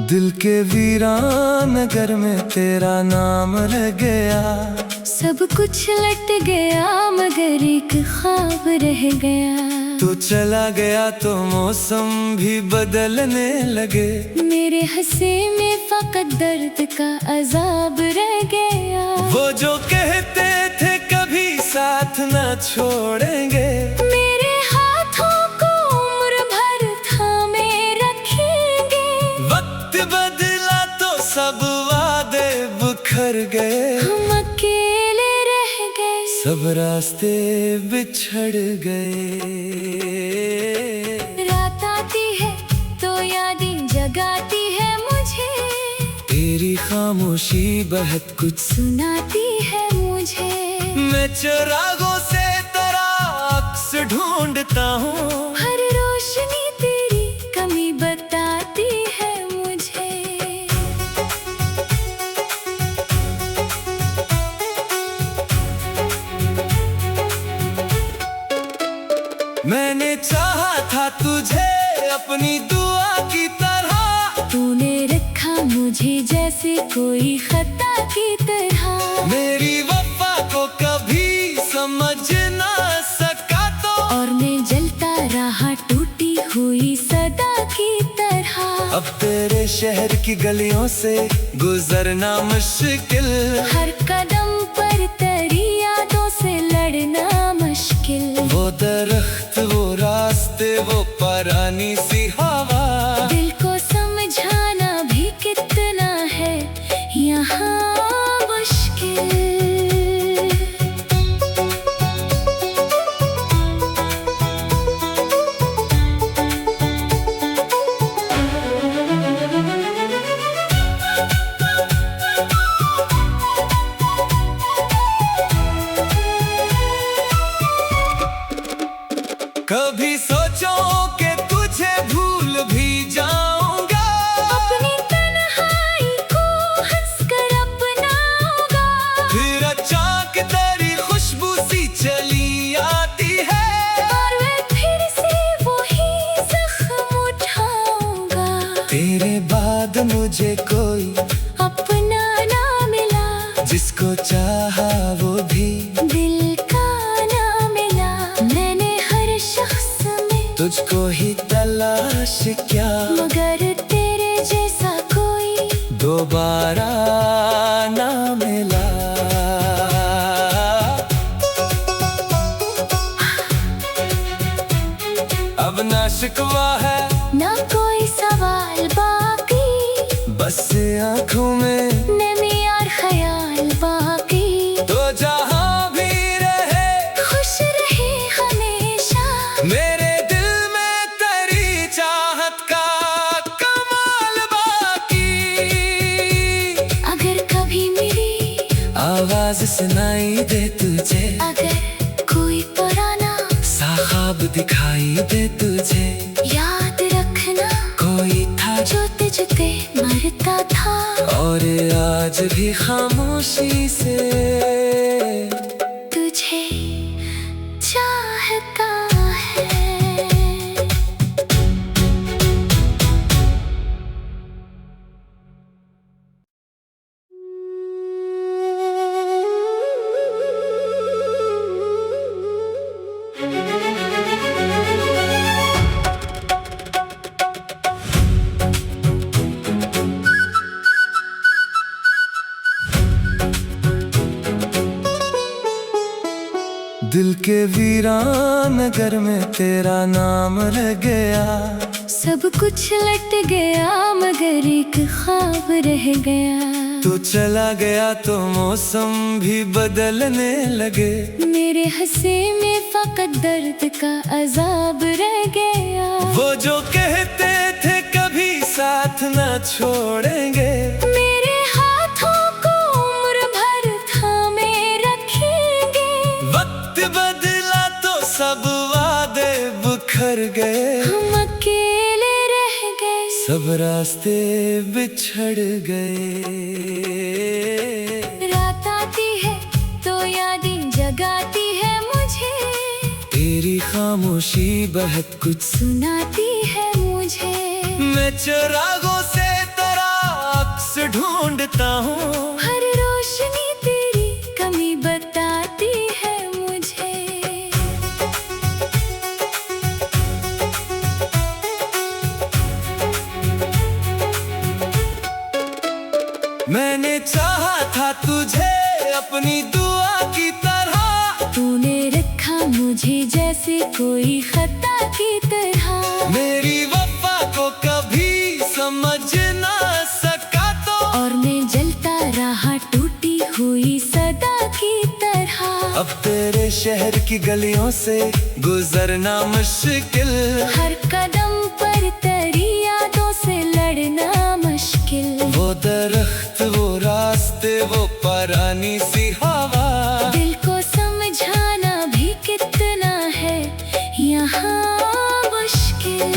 दिल के वीरान नगर में तेरा नाम रह गया। सब कुछ लट गया मगर एक ख्वाब रह गया। तू चला गया तो मौसम भी बदलने लगे। मेरे हंसी में फकत दर्द का अजाब रह गया। वो जो कहते थे कभी साथ न छोड़ेंगे, मेरे हाथों को उम्र भर थामे रखेंगे। वक्त बदला तो सब वादे बिखर गए। हम अकेले रह गए, सब रास्ते बिछड़ गए। रात आती है तो यादें जगाती है मुझे। तेरी खामोशी बहुत कुछ सुनाती है मुझे। मैं चिरागों से तेरा अक्स ढूंढता हूँ। हर रोशनी तेरी कमी बताती है मुझे। मैंने चाहा था तुझे अपनी दुआ की तरह। तूने रखा मुझे जैसे कोई खता की तरह। मेरी वफा को कभी समझ ना सका तो, और मैं जलता रहा टूटी हुई सदा की तरह। अब तेरे शहर की गलियों से गुजरना मुश्किल। हर कदम पर तेरी यादों से लड़ना मुश्किल। वो दरख्त, वो रास्ते, वो पुरानी सी हवा। दिल को समझाना भी कितना है यहाँ मुश्किल। कभी सोचो कि तुझे भूल भी जाऊंगा। अपनी तन्हाई को हंसकर अपनाऊंगा। फिर अचानक तेरी खुशबू सी चली आती है, और मैं फिर से वही जख्म उठाऊंगा। तेरे बाद मुझे कोई अपना ना मिला, जिसको चाहा वो भी दिल का ना मिला। मैंने हर शख्स में तुझको ही तलाश किया, मगर तेरे जैसा कोई दोबारा ना मिला। अब ना शिकवा है ना कोई सवाल बाकी, बस आंखों में नमी और ख्याल बाकी। तो जहां भी रहे खुश रहे हमेशा, मेरे दिल में तेरी चाहत का कमाल बाकी। अगर कभी मेरी आवाज सुनाई दे तुझे, अगर कोई पुराना सा ख्वाब दिखाई दे तुझे, याद रखना कोई था जो तुझते मरता था। और आज भी खामोशी से तुझे चाहता है। दिल के वीरान नगर में तेरा नाम रह गया। सब कुछ लट गया मगर एक ख्वाब रह गया। तू चला गया तो मौसम भी बदलने लगे। मेरे हंसी में फकत दर्द का अजाब रह गया। वो जो कहते थे कभी साथ न छोड़ेंगे, मेरे हाथों को उम्र भर थामे रखेंगे। वक्त बदला तो सब वादे बिखर गए। हम अकेले रह गए, सब रास्ते बिछड़ गए। रात आती है तो यादें जगाती है मुझे। तेरी खामोशी बहुत कुछ सुनाती है मुझे। मैं चिरागों से तेरा ढूंढता हूँ। हर रोशनी तेरी कमी बताती है मुझे। मैंने चाहा था तुझे अपनी दुआ की तरह, तूने रखा मुझे जैसे कोई खता की तरह। मेरी वफा को कभी समझ ना सका तो, और मैं जलता रहा टूटी हुई सदा की तरह। अब तेरे शहर की गलियों से गुजरना मुश्किल, हर कदम पर तेरी यादों से लड़ना मुश्किल। वो दरख्त, वो रास्ते, वो पुरानी सी हवा, दिल को समझाना भी कितना है यहाँ मुश्किल।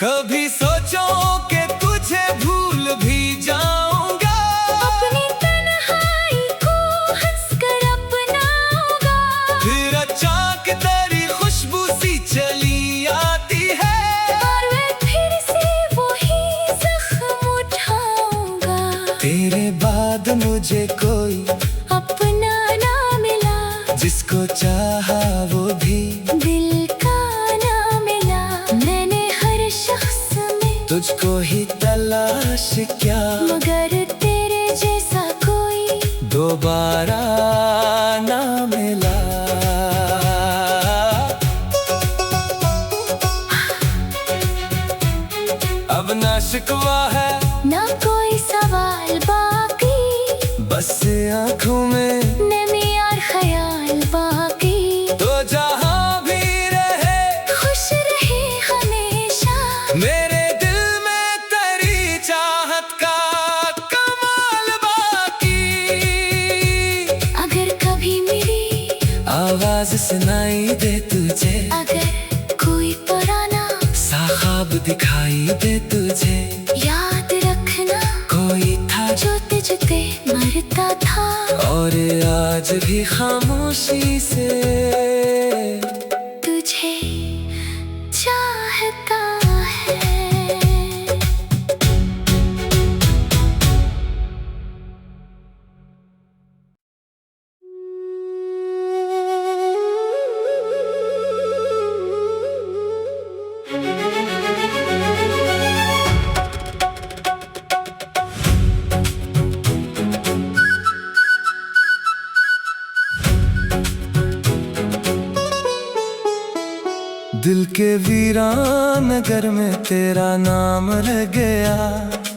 कभी सोचो कि तुझे भूल भी जाऊंगा, अपनी तन्हाई को हंसकर अपनाऊंगा। फिर अचानक तेरी खुशबू सी चली आती है, और मैं फिर से वही जख्म उठाऊंगा। तेरे बाद मुझे कोई अपना ना मिला, जिसको चाहा वो भी दिल का ना मिला। मैंने हर शख्स में तुझको ही तलाश किया, मगर तेरे जैसा कोई दोबारा ना मिला। अब ना शिकवा है ना कोई सवाल बाकी, बस आंखों में नमी और ख्याल बाकी। तो जहां भी रहे खुश रहे हमेशा, मेरे दिल में तेरी चाहत का कमाल बाकी। अगर कभी मेरी आवाज सुनाई दे तुझे, अगर कोई पुराना सा ख्वाब दिखाई दे तुझे, याद रखना कोई था जो तुझते मरता था, और आज भी खामोशी से तुझे चाहता है। दिल के वीरान नगर में तेरा नाम रह गया।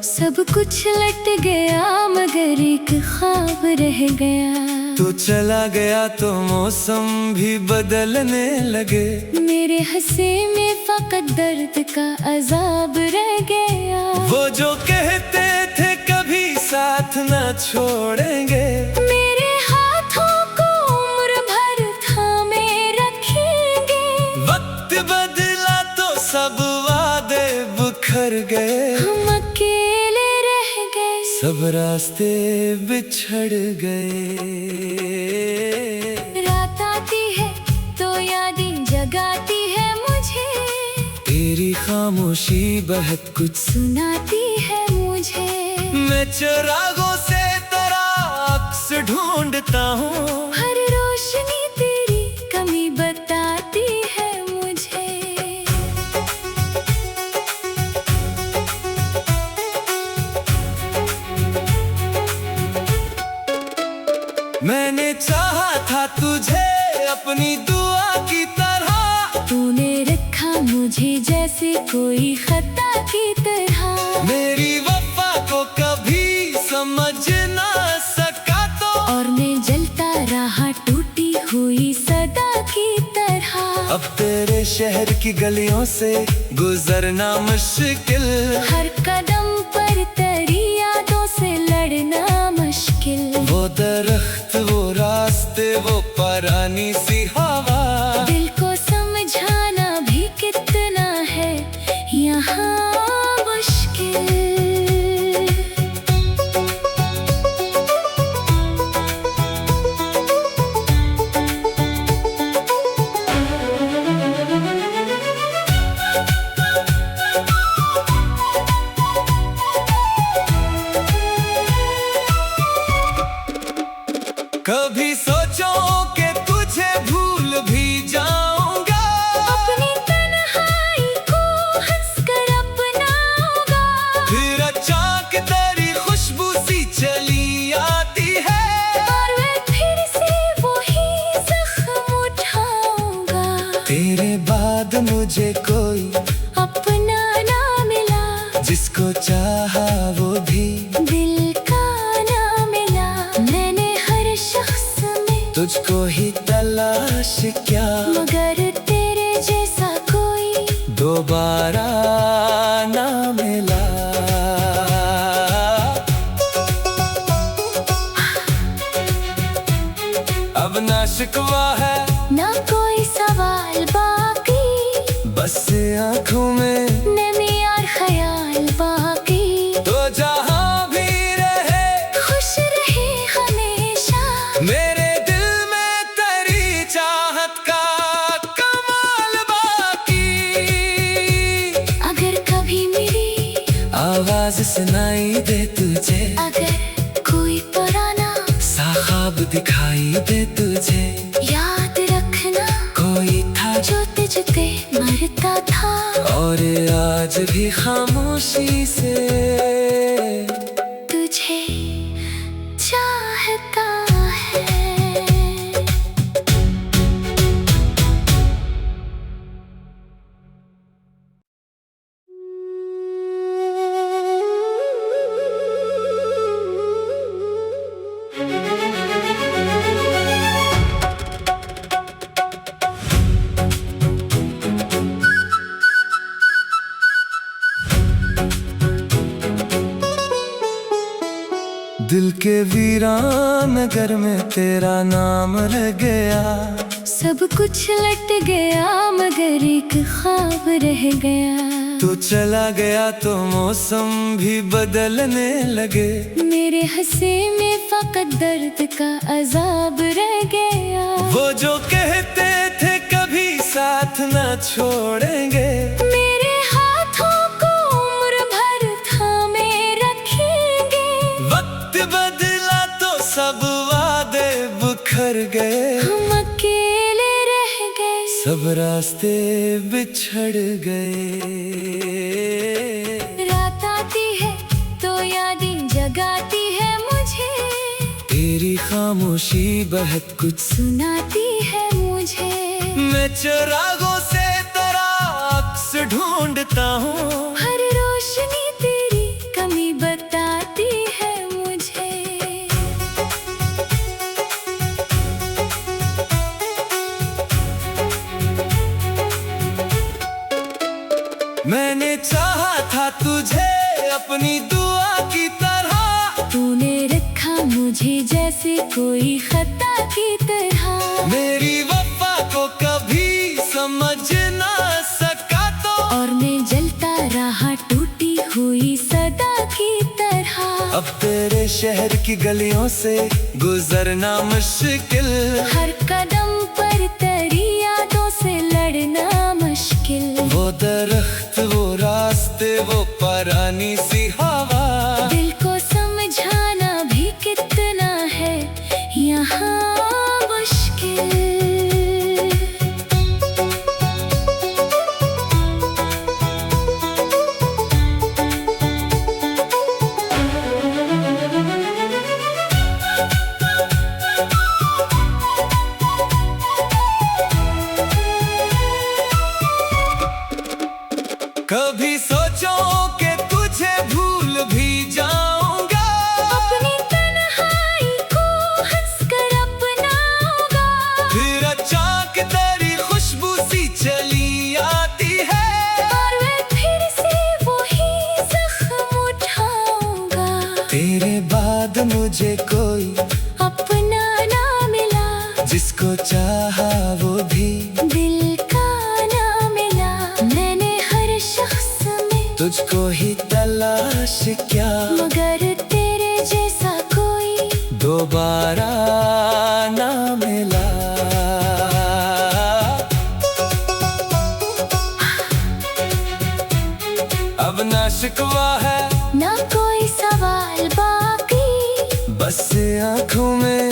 सब कुछ लट गया मगर एक ख्वाब रह गया। तू चला गया तो मौसम भी बदलने लगे, मेरे हंसे में फकत दर्द का अजाब रह गया। वो जो कहते थे कभी साथ न छोड़ेंगे, मेरे हाथों को उम्र भर थामे रखेंगे। वक्त बदला तो सब वादे बिखर गए, हम अकेले रह गए, सब रास्ते बिछड़ गए। रात आती है तो यादें जगाती है मुझे, तेरी खामोशी बहुत कुछ सुनाती है मुझे। मैं चिरागों से तेरा अक्स ढूंढता हूँ, हर रोशनी तेरी कमी बताती है मुझे। मैंने चाहा था तुझे अपनी दुआ की तरह, तूने रखा मुझे जैसे कोई खता की तरह। मेरी वफा को कभी समझ ना सका तो, और मैं जलता रहा टूटी हुई सदा की तरह। अब तेरे शहर की गलियों से गुजरना मुश्किल, हर कदम पर तेरी यादों से लड़ना मुश्किल। वो दरख्त, वो रास्ते, वो पुरानी सी हवा, दिल को समझाना भी कितना है कभी सोचो कि तुझे भूल भी जाऊंगा, अपनी तन्हाई को हंसकर अपनाऊंगा। फिर अचानक तेरी खुशबू सी चली आती है और मैं फिर से वही जख्म उठाऊंगा। तेरे बाद मुझे कोई अपना ना मिला, जिसको चाहा वो भी दिल का ना मिला। मैंने हर शख्स में तुझको ही तलाश किया, मगर तेरे जैसा कोई दोबारा ना मिला। अब ना शिकवा है ना कोई सवाल बाकी, बस आँखों में नमी और ख्याल बाकी। तो जहाँ भी रहे खुश रहे हमेशा, मेरे दिल में तेरी चाहत का कमाल बाकी। अगर कभी मेरी आवाज सुनाई दे तुझे, अगर कोई पुराना सा ख्वाब दिखाई दे तुझे, याद रखना कोई था जो तुझ पे मरता था और आज भी खामोशी से तुझे चाहता है। दिल के वीरान नगर में तेरा नाम रह गया। सब कुछ लट गया मगर एक ख्वाब रह गया। तू चला गया तो मौसम भी बदलने लगे, मेरे हंसे में फकत दर्द का अजाब रह गया। वो जो कहते थे कभी साथ न छोड़ेंगे, मेरे हाथों को उम्र भर थामे रखेंगे। वक्त बदला तो सब वादे बिखर गए, हम अकेले रह गए, सब रास्ते बिछड़ गए। रात आती है तो यादें जगाती है मुझे, तेरी खामोशी बहुत कुछ सुनाती है मुझे। मैं चिरागों से तेरा अक्स ढूंढता हूँ, हर रोशनी तेरी कमी बताती है मुझे। मैंने चाहा था तुझे अपनी दुआ की तरह, तूने रखा मुझे जैसे कोई खता की तरह। मेरी वफा को कभी समझ ना सका तो, और मैं जलता रहा टूटी हुई सदा की तरह। अब तेरे शहर की गलियों से गुजरना मुश्किल, हर कदम पर तेरी यादों से लड़ना मुश्किल। वो दरख्त वो रास्ते वो पुरानी सी हवा, दिल को समझाना भी कितना है यहाँ मुश्किल। कभी सोचो कि तुझे भूल भी जाऊंगा, अपनी तन्हाई को हंसकर अपनाऊंगा। फिर अचानक तेरी खुशबू सी चली आती है और मैं फिर से वही जख्म उठाऊंगा। तेरे बाद मुझे कोई अपना ना मिला, जिसको चाहा वो भी दिल का ना मिला। मैंने हर शख्स में तुझको ही तलाश किया, मगर तेरे जैसा कोई दोबारा ना मिला। अब ना शिकवा है ना कोई सवाल बाकी, बस आँखों में